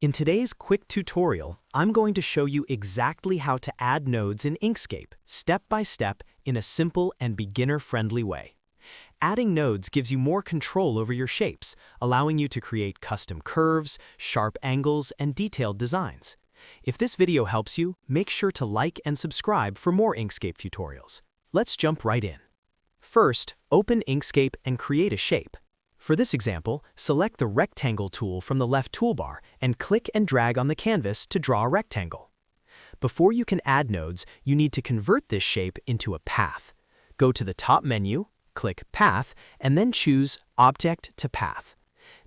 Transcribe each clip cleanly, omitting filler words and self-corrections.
In today's quick tutorial, I'm going to show you exactly how to add nodes in Inkscape, step by step, in a simple and beginner-friendly way. Adding nodes gives you more control over your shapes, allowing you to create custom curves, sharp angles, and detailed designs. If this video helps you, make sure to like and subscribe for more Inkscape tutorials. Let's jump right in. First, open Inkscape and create a shape. For this example, select the Rectangle tool from the left toolbar and click and drag on the canvas to draw a rectangle. Before you can add nodes, you need to convert this shape into a path. Go to the top menu, click Path, and then choose Object to Path.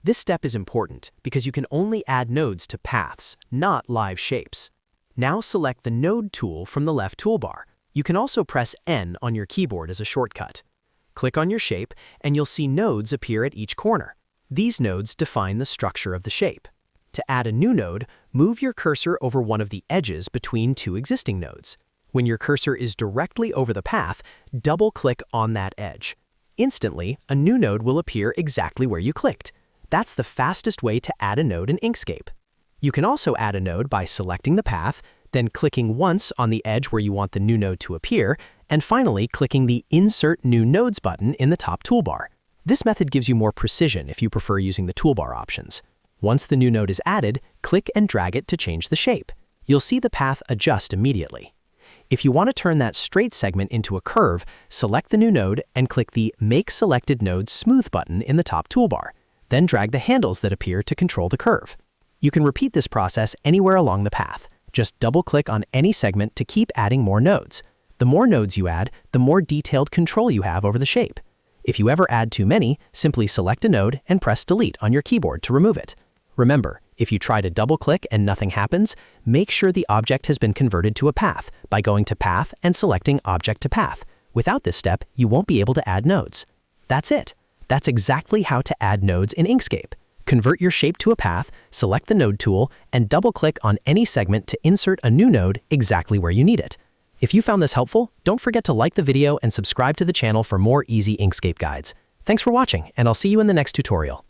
This step is important because you can only add nodes to paths, not live shapes. Now select the Node tool from the left toolbar. You can also press N on your keyboard as a shortcut. Click on your shape, and you'll see nodes appear at each corner. These nodes define the structure of the shape. To add a new node, move your cursor over one of the edges between two existing nodes. When your cursor is directly over the path, double-click on that edge. Instantly, a new node will appear exactly where you clicked. That's the fastest way to add a node in Inkscape. You can also add a node by selecting the path, then clicking once on the edge where you want the new node to appear, and finally clicking the Insert New Nodes button in the top toolbar. This method gives you more precision if you prefer using the toolbar options. Once the new node is added, click and drag it to change the shape. You'll see the path adjust immediately. If you want to turn that straight segment into a curve, select the new node and click the Make Selected Node Smooth button in the top toolbar. Then drag the handles that appear to control the curve. You can repeat this process anywhere along the path. Just double-click on any segment to keep adding more nodes. The more nodes you add, the more detailed control you have over the shape. If you ever add too many, simply select a node and press Delete on your keyboard to remove it. Remember, if you try to double-click and nothing happens, make sure the object has been converted to a path by going to Path and selecting Object to Path. Without this step, you won't be able to add nodes. That's it. That's exactly how to add nodes in Inkscape. Convert your shape to a path, select the Node tool, and double-click on any segment to insert a new node exactly where you need it. If you found this helpful, don't forget to like the video and subscribe to the channel for more easy Inkscape guides. Thanks for watching, and I'll see you in the next tutorial.